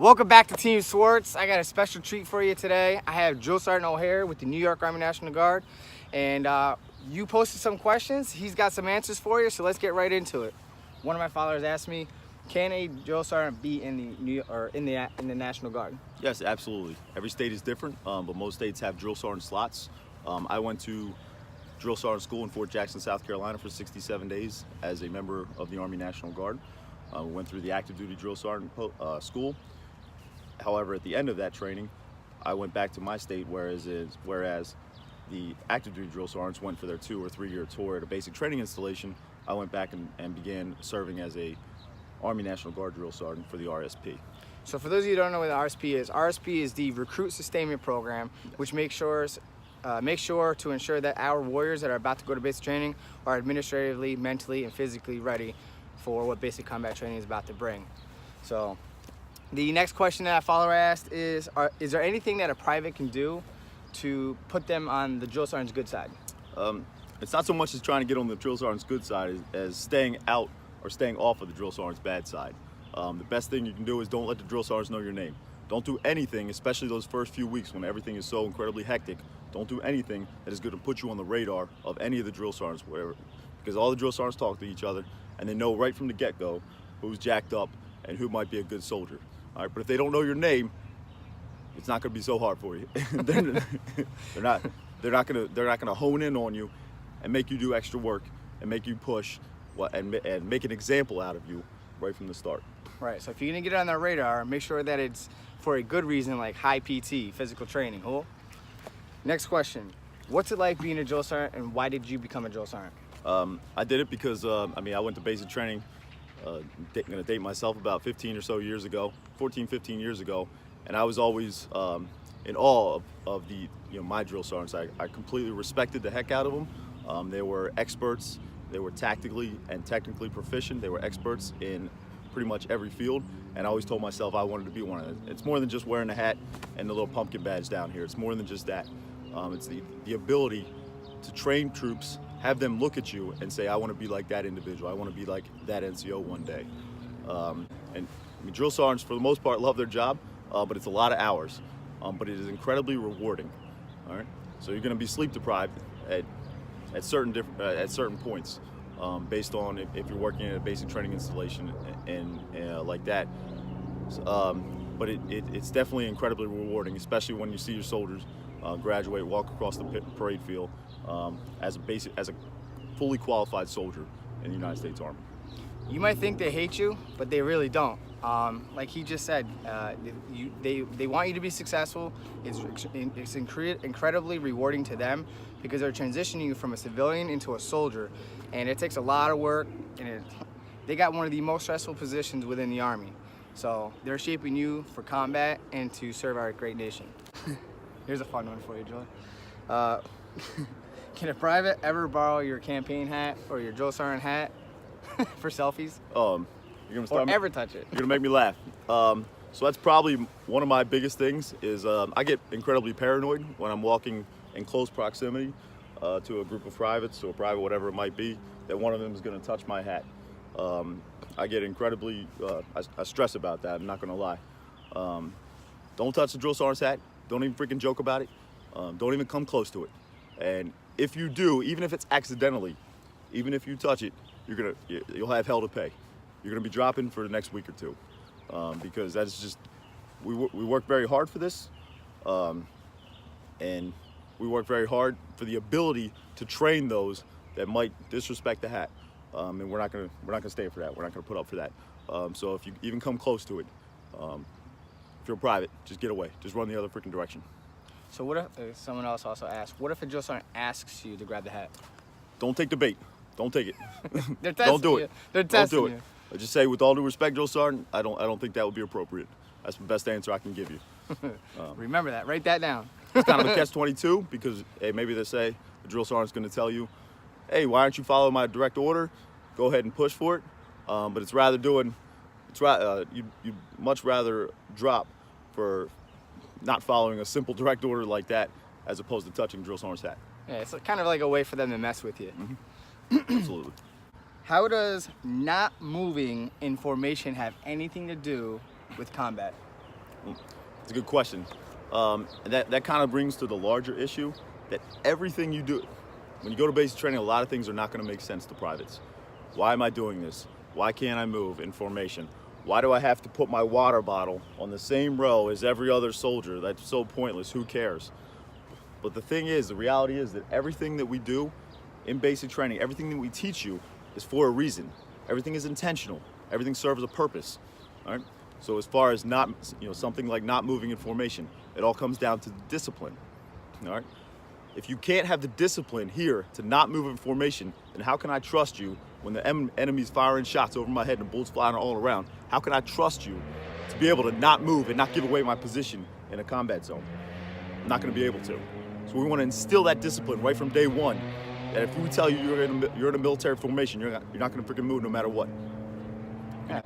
Welcome back to Team Swartz. I got a special treat for you today. I have Drill Sergeant O'Hare with the New York Army National Guard, and you posted some questions. He's got some answers for you, so let's get right into it. One of my followers asked me, "Can a drill sergeant be in the in the National Guard?" Yes, absolutely. Every state is different, but most states have drill sergeant slots. I went to drill sergeant school in Fort Jackson, South Carolina for 67 days as a member of the Army National Guard. We went through the active duty drill sergeant school. However, at the end of that training, I went back to my state, whereas the active duty drill sergeants went for their 2 or 3 year tour at a basic training installation. I went back and began serving as a Army National Guard drill sergeant for the RSP. So for those of you who don't know what the RSP is the Recruit Sustainment Program, which makes sure to ensure that our warriors that are about to go to basic training are administratively, mentally, and physically ready for what basic combat training is about to bring. So the next question that a follower asked is there anything that a private can do to put them on the drill sergeant's good side? It's not so much as trying to get on the drill sergeant's good side as staying out or staying off of the drill sergeant's bad side. The best thing you can do is don't let the drill sergeants know your name. Don't do anything, especially those first few weeks when everything is so incredibly hectic. Don't do anything that is going to put you on the radar of any of the drill sergeants, whatever, because all the drill sergeants talk to each other and they know right from the get-go who's jacked up and who might be a good soldier. All right, but if they don't know your name, it's not going to be so hard for you. they're not going to hone in on you and make you do extra work and make you push and make an example out of you right from the start. Right. So if you're going to get on their radar, make sure that it's for a good reason, like high PT, physical training. Cool. Next question: what's it like being a drill sergeant, and why did you become a drill sergeant? I did it because I went to basic training. I'm going to date myself about 15 or so years ago, 14, 15 years ago, and I was always in awe of my drill sergeants. I completely respected the heck out of them. They were experts. They were tactically and technically proficient. They were experts in pretty much every field, and I always told myself I wanted to be one of them. It's more than just wearing a hat and the little pumpkin badge down here. It's more than just that. It's the ability to train troops, have them look at you and say, I want to be like that individual. I want to be like that NCO one day. Drill sergeants, for the most part, love their job, but it's a lot of hours. But it is incredibly rewarding. All right, so you're going to be sleep deprived at certain points, based on if you're working in a basic training installation and like that. But it's definitely incredibly rewarding, especially when you see your soldiers graduate, walk across the parade field as a fully qualified soldier in the United States Army. You might think they hate you, but they really don't. Like he just said, they want you to be successful. It's incredibly rewarding to them because they're transitioning you from a civilian into a soldier, and it takes a lot of work, and they got one of the most stressful positions within the Army. So they're shaping you for combat and to serve our great nation. Here's a fun one for you, Joey. Can a private ever borrow your campaign hat or your drill sergeant hat for selfies? You're gonna start ever touch it? You're gonna make me laugh. So that's probably one of my biggest things. Is I get incredibly paranoid when I'm walking in close proximity to a group of privates or private, whatever it might be, that one of them is gonna touch my hat. I get incredibly, I stress about that. I'm not gonna lie. Don't touch the drill sergeant's hat. Don't even freaking joke about it. Don't even come close to it. And if you do, even if it's accidentally, even if you touch it, you'll have hell to pay. You're gonna be dropping for the next week or two, because that's just we work very hard for this, and we work very hard for the ability to train those that might disrespect the hat, and we're not gonna stand for that. We're not gonna put up for that. So if you even come close to it, if you're a private, just get away. Just run the other freaking direction. So what if someone else also asks, what if a drill sergeant asks you to grab the hat? Don't take the bait. Don't take it. They're testing Don't do you. it. They're Don't testing do it. you. I just say, with all due respect, drill sergeant, I don't think that would be appropriate. That's the best answer I can give you. Remember that. Write that down. It's kind of a catch-22 because maybe they say the drill sergeant's going to tell you, hey, why aren't you following my direct order? Go ahead and push for it. But you'd much rather drop for not following a simple direct order like that as opposed to touching drill sergeant's hat. Yeah, it's kind of like a way for them to mess with you. Mm-hmm. Absolutely. How does not moving in formation have anything to do with combat? It's a good question. And that kind of brings to the larger issue that everything you do, when you go to basic training, a lot of things are not going to make sense to privates. Why am I doing this? Why can't I move in formation? Why do I have to put my water bottle on the same row as every other soldier? That's so pointless. Who cares? But the thing is, the reality is that everything that we do in basic training, everything that we teach you is for a reason. Everything is intentional. Everything serves a purpose. All right? So as far as not, something like not moving in formation, it all comes down to discipline. All right? If you can't have the discipline here to not move in formation, then how can I trust you when the enemy's firing shots over my head and bullets flying all around? How can I trust you to be able to not move and not give away my position in a combat zone? I'm not going to be able to. So we want to instill that discipline right from day one. That if we tell you you're in a military formation, you're not going to freaking move no matter what. Yeah.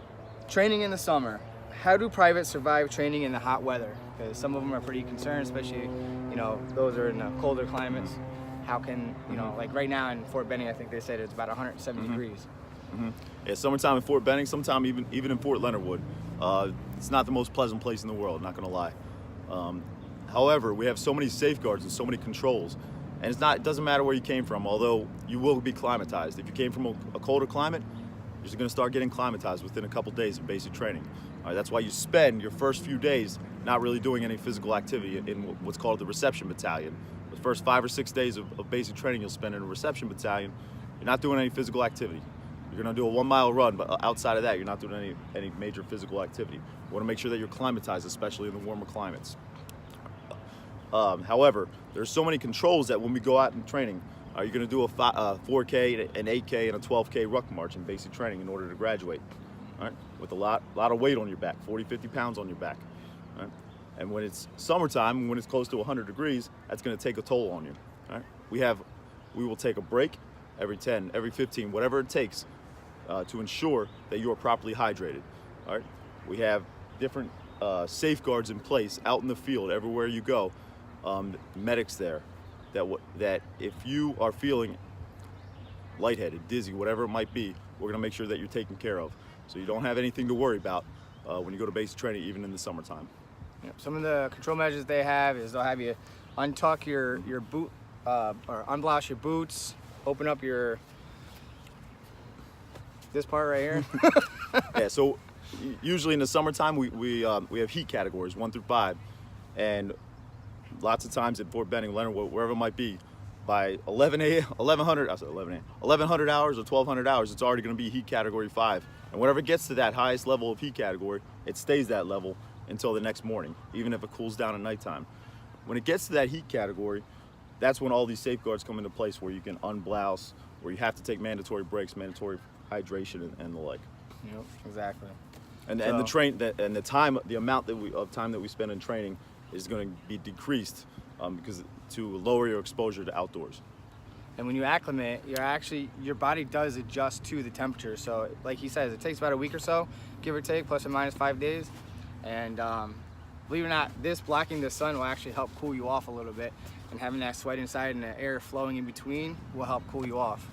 Training in the summer. How do privates survive training in the hot weather? Because some of them are pretty concerned, especially, those are in the colder climates. How can, like right now in Fort Benning, I think they said it's about 170 degrees. Yeah, summertime in Fort Benning, sometime even in Fort Leonard Wood. It's not the most pleasant place in the world, not gonna lie. However, we have so many safeguards and so many controls, and it doesn't matter where you came from, although you will be climatized. If you came from a colder climate, you're just gonna start getting climatized within a couple days of basic training. All right, that's why you spend your first few days not really doing any physical activity in what's called the reception battalion. The first 5 or 6 days of basic training you'll spend in a reception battalion, you're not doing any physical activity. You're gonna do a 1-mile run, but outside of that, you're not doing any major physical activity. You wanna make sure that you're climatized, especially in the warmer climates. However, there's so many controls that when we go out in training, you're gonna do a 4K, an 8K, and a 12K ruck march in basic training in order to graduate. All right? With a lot of weight on your back, 40, 50 pounds on your back. All right? And when it's summertime, when it's close to 100 degrees, that's gonna take a toll on you. All right? We will take a break every 10, every 15, whatever it takes to ensure that you are properly hydrated. All right? We have different safeguards in place out in the field, everywhere you go. Medics there, that if you are feeling lightheaded, dizzy, whatever it might be, we're gonna make sure that you're taken care of. So you don't have anything to worry about when you go to basic training, even in the summertime. Yep. Some of the control measures they have is they'll have you untuck your boot or unblouse your boots, open up this part right here. Yeah. So usually in the summertime we have heat categories 1 through 5, and lots of times at Fort Benning, Leonard, wherever it might be, by 1100 hours or 1200 hours, it's already going to be heat category 5. And whenever it gets to that highest level of heat category, it stays that level until the next morning, even if it cools down at nighttime. When it gets to that heat category, that's when all these safeguards come into place, where you can unblouse, where you have to take mandatory breaks, mandatory hydration, and the like. Yep, exactly. And the amount of time that we spend in training is going to be decreased because to lower your exposure to outdoors. And when you acclimate, your body does adjust to the temperature. So like he says, it takes about a week or so, give or take, plus or minus 5 days. And believe it or not, this blocking the sun will actually help cool you off a little bit. And having that sweat inside and the air flowing in between will help cool you off.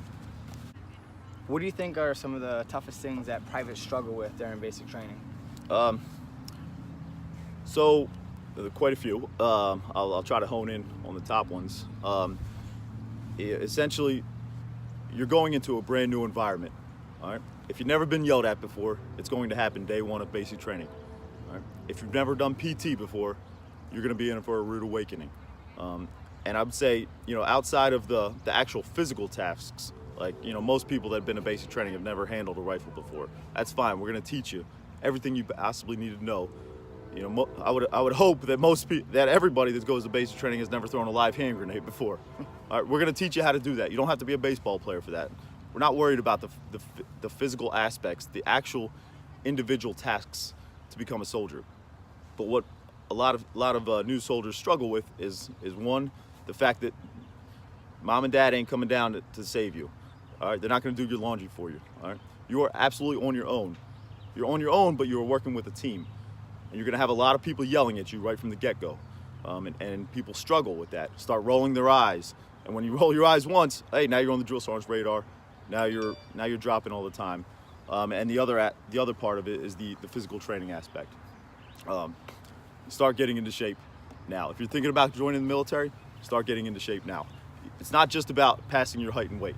What do you think are some of the toughest things that privates struggle with during basic training? So quite a few. I'll try to hone in on the top ones. Essentially, you're going into a brand new environment. All right. If you've never been yelled at before, it's going to happen day one of basic training. All right. If you've never done PT before, you're going to be in for a rude awakening. And I would say, outside of the actual physical tasks, like, most people that have been in basic training have never handled a rifle before. That's fine. We're going to teach you everything you possibly need to know. I would hope that everybody that goes to basic training has never thrown a live hand grenade before. All right, we're going to teach you how to do that. You don't have to be a baseball player for that. We're not worried about the physical aspects, the actual individual tasks to become a soldier. But what a lot of new soldiers struggle with is one, the fact that mom and dad ain't coming down to save you. All right, they're not going to do your laundry for you. All right, you are absolutely on your own. You're on your own, but you're working with a team. And you're going to have a lot of people yelling at you right from the get-go. And people struggle with that, start rolling their eyes. And when you roll your eyes once, hey, now you're on the drill sergeant's radar. Now you're dropping all the time. And the other part of it is the physical training aspect. start getting into shape now. If you're thinking about joining the military, start getting into shape now. It's not just about passing your height and weight,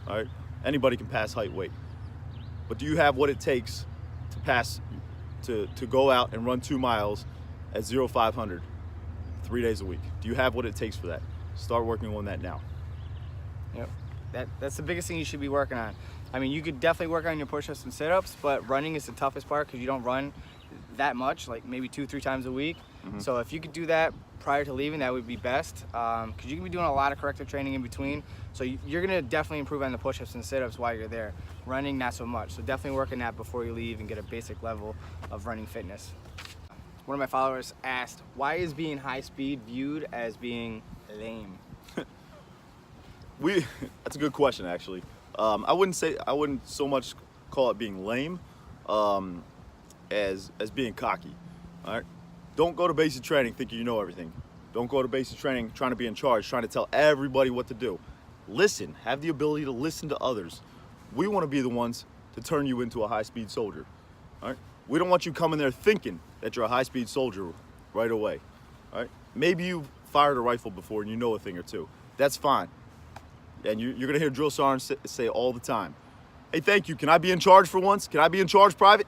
all right? Anybody can pass height, weight. But do you have what it takes to pass, to go out and run 2 miles at 0,500 3 days a week? Do you have what it takes for that? Start working on that now. Yep. That's the biggest thing you should be working on. I mean, you could definitely work on your push-ups and sit-ups, but running is the toughest part because you don't run that much, like maybe 2-3 times a week. So if you could do that prior to leaving, that would be best, because you can be doing a lot of corrective training in between. So you're gonna definitely improve on the push-ups and sit-ups while you're there. Running, not so much. So definitely work on that before you leave and get a basic level of running fitness. One of my followers asked, why is being high speed viewed as being lame? That's a good question, actually. I wouldn't so much call it being lame as being cocky. All right, don't go to basic training thinking you know everything. Don't go to basic training trying to be in charge, trying to tell everybody what to do. Listen, have the ability to listen to others. We want to be the ones to turn you into a high-speed soldier. All right, we don't want you coming there thinking that you're a high-speed soldier right away. All right, maybe you fired a rifle before and you know a thing or two. That's fine. And you're gonna hear drill sergeants say all the time, hey, thank you, can I be in charge for once? Can I be in charge, private?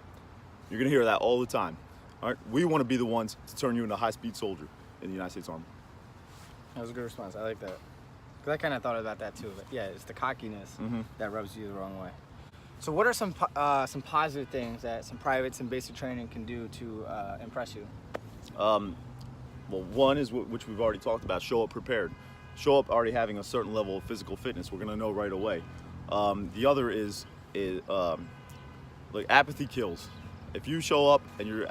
You're gonna hear that all the time. All right, we wanna be the ones to turn you into a high-speed soldier in the United States Army. That was a good response, I like that. Because I kind of thought about that too, but yeah, it's the cockiness that rubs you the wrong way. So what are some positive things that some privates in basic training can do to impress you? Well, one is which we've already talked about, show up prepared. Show up already having a certain level of physical fitness. We're gonna know right away. The other is like apathy kills. If you show up and you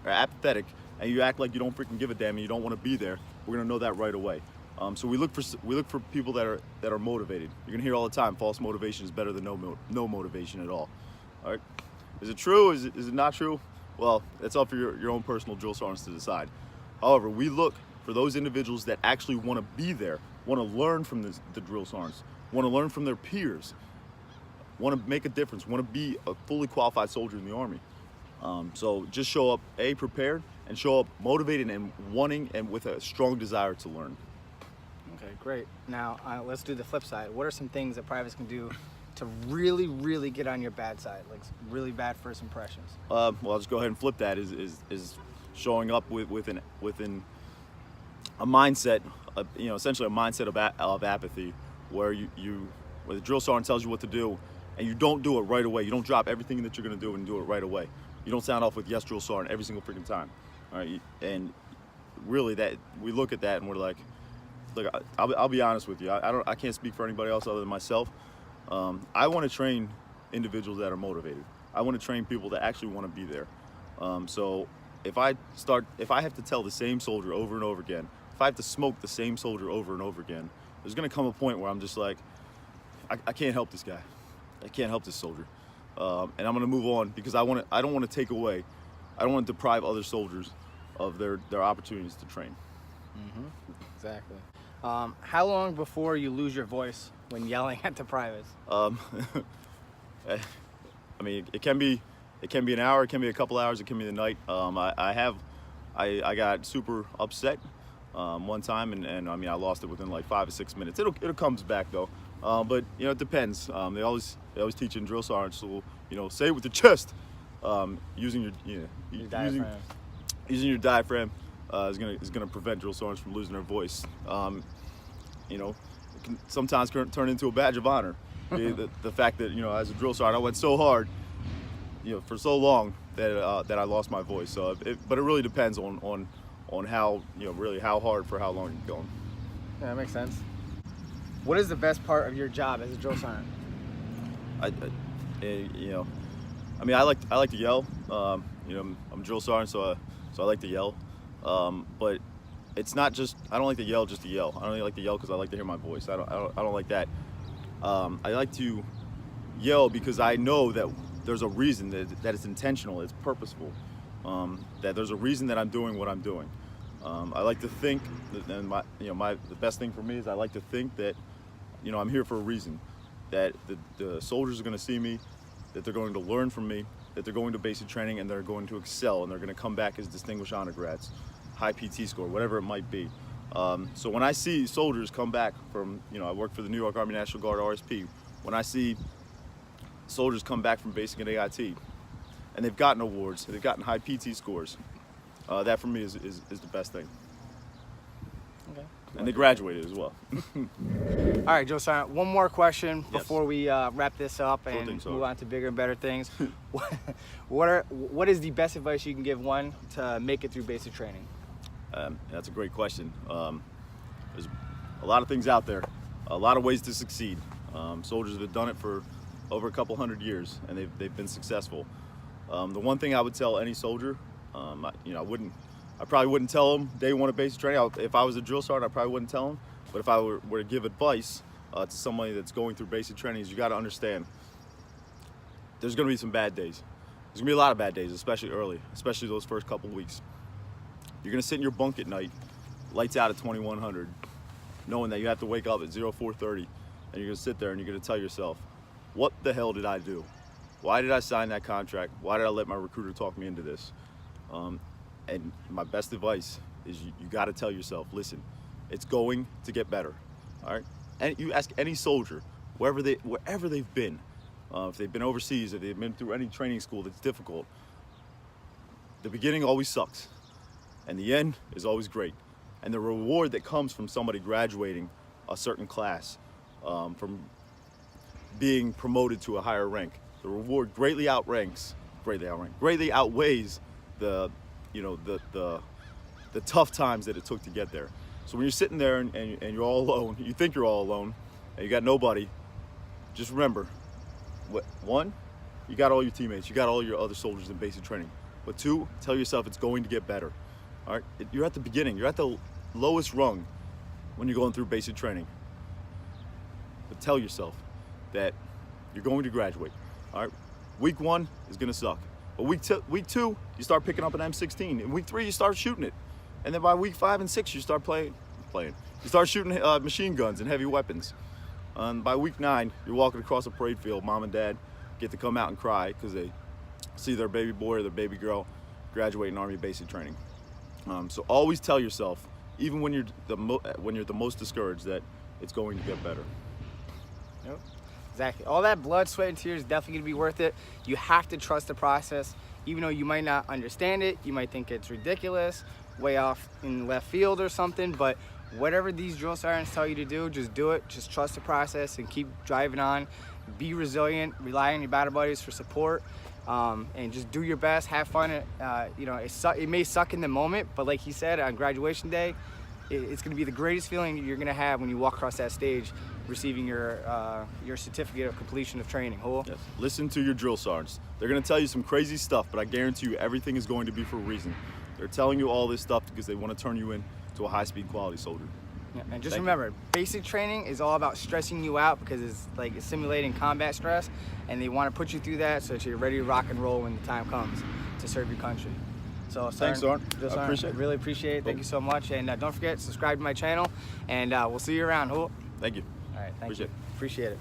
are apathetic and you act like you don't freaking give a damn and you don't want to be there, we're gonna know that right away. So we look for people that are motivated. You're gonna hear all the time, false motivation is better than no motivation at all. All right, is it true? Is it not true? Well, it's up for your own personal drill sergeants to decide. However, we look for those individuals that actually want to be there, want to learn from the drill sergeants, want to learn from their peers, want to make a difference, want to be a fully qualified soldier in the Army. So just show up, prepared, and show up motivated and wanting and with a strong desire to learn. Okay, great. Now let's do the flip side. What are some things that privates can do to really, really get on your bad side, like really bad first impressions? Well, I'll just go ahead and flip that. Is showing up within a mindset, essentially a mindset of apathy, where where the drill sergeant tells you what to do, and you don't do it right away. You don't drop everything that you're going to do and do it right away. You don't sound off with yes, drill sergeant, every single freaking time. All right, and really, that we look at that and we're like, look, I'll be honest with you. I can't speak for anybody else other than myself. I want to train individuals that are motivated. I want to train people that actually want to be there. So if I have to tell the same soldier over and over again, if I have to smoke the same soldier over and over again, there's gonna come a point where I'm just like, I can't help this guy. I can't help this soldier. And I'm gonna move on because I don't want to take away, I don't want to deprive other soldiers of their opportunities to train. Exactly. How long before you lose your voice when yelling at the privates? I mean, it can be an hour, it can be a couple hours, it can be the night. I got super upset one time, and I mean, I lost it within like 5 or 6 minutes. It'll comes back though, but it depends. They always teach in drill sergeants, so say it with the chest, using your diaphragm. Using your diaphragm is gonna prevent drill sergeants from losing their voice. It can sometimes turn into a badge of honor. the fact that as a drill sergeant I went so hard, for so long that I lost my voice. So, but it really depends on how really how hard for how long you're going. Yeah, that makes sense. What is the best part of your job as a drill sergeant? I mean, I like to yell. I'm a drill sergeant, so I like to yell. But it's not just, I don't like to yell just to yell. I don't like to yell because I like to hear my voice. I don't like that. I like to yell because I know that there's a reason that it's intentional, it's purposeful. That there's a reason that I'm doing what I'm doing. I like to think, and the best thing for me is I like to think that I'm here for a reason. That the soldiers are going to see me, that they're going to learn from me, that they're going to basic training and they're going to excel and they're going to come back as distinguished honor grads, high PT score, whatever it might be. So when I see soldiers come back from, I work for the New York Army National Guard RSP, when I see soldiers come back from basic and AIT and they've gotten awards, they've gotten high PT scores, that for me is the best thing. Okay. And they graduated as well. All right, Joe Sergeant, one more question before we wrap this up and move on to bigger and better things. What is the best advice you can give one to make it through basic training? That's a great question. There's a lot of things out there, a lot of ways to succeed. Soldiers have done it for over a couple hundred years and they've been successful. The one thing I would tell any soldier, I probably wouldn't tell them day one of basic training. If I was a drill sergeant, I probably wouldn't tell them. But if I were to give advice to somebody that's going through basic training, is you got to understand there's going to be some bad days. There's going to be a lot of bad days, especially early, especially those first couple weeks. You're going to sit in your bunk at night, lights out at 2100, knowing that you have to wake up at 04:30, and you're going to sit there and you're going to tell yourself, what the hell did I do? Why did I sign that contract? Why did I let my recruiter talk me into this? And my best advice is you got to tell yourself, listen, it's going to get better, all right? And you ask any soldier, wherever they've been, if they've been overseas, if they've been through any training school that's difficult, the beginning always sucks, and the end is always great. And the reward that comes from somebody graduating a certain class, from being promoted to a higher rank, the reward greatly outweighs the tough times that it took to get there. So when you're sitting there and you're all alone, you think you're all alone, and you got nobody, just remember, one, you got all your teammates, you got all your other soldiers in basic training. But two, tell yourself it's going to get better. All right, you're at the beginning, you're at the lowest rung when you're going through basic training. But tell yourself that you're going to graduate. All right, week one is gonna suck. But week two, you start picking up an M16. In week three, you start shooting it. And then by week 5 and 6, you start playing. You start shooting machine guns and heavy weapons. And by week 9, you're walking across a parade field. Mom and dad get to come out and cry because they see their baby boy or their baby girl graduating Army basic training. So always tell yourself, even when you're the most discouraged, that it's going to get better. Yep. Exactly. All that blood, sweat, and tears is definitely going to be worth it. You have to trust the process. Even though you might not understand it, you might think it's ridiculous, way off in left field or something, but whatever these drill sergeants tell you to do, just do it. Just trust the process and keep driving on. Be resilient. Rely on your battle buddies for support, and just do your best. Have fun. It may suck in the moment, but like he said, on graduation day, it's going to be the greatest feeling you're going to have when you walk across that stage receiving your certificate of completion of training. Yes. Listen to your drill sergeants. They're going to tell you some crazy stuff, but I guarantee you everything is going to be for a reason. They're telling you all this stuff because they want to turn you into a high-speed quality soldier. Yeah, and just remember, basic training is all about stressing you out because it's simulating combat stress, and they want to put you through that so that you're ready to rock and roll when the time comes to serve your country. So, thanks, Sergeant. I appreciate it. Really appreciate it. Thank you so much. And don't forget, subscribe to my channel, and we'll see you around. Thank you. All right, thank you. Appreciate it. Appreciate it.